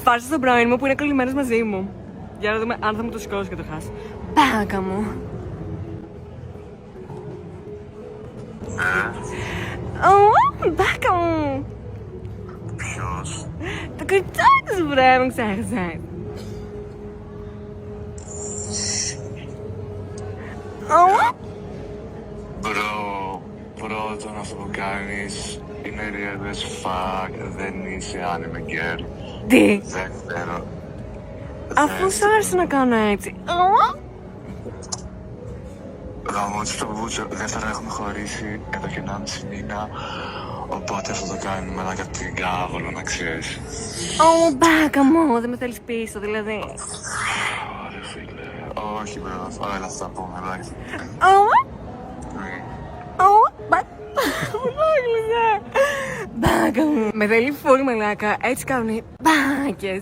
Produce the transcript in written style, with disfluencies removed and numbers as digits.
Σπάρσε τον πρώην μου που είναι κολλημένος μαζί μου. Για να δούμε αν θα μου το σηκώσει και το χάσει. Μπάκα μου. Μπάκα μου. Ποιος? Το κοριτσάκι σου βρε, μου ξέχασες. Πρώτον αυτό που κάνεις είναι real as fuck, δεν είσαι anime girl. Τι? Δεύτερο. Αφού σ' άρεσε να κάνω έτσι. Γαμώτης το μπούτσο, δεύτερον έχουμε χωρίσει εδώ και 1,5 μήνα. Οπότε αυτό το κάνουμε αλλά για την κάβολο να ξέρεις. Μπάκα μου, δεν με θέλεις πίσω δηλαδή. Ωραία φίλε, όχι μπρο, έλα θα τα πούμε, εντάξει. Μπάκα μου. Με θέλει φουλ μαλάκα, έτσι κάνουν οι μπάκες.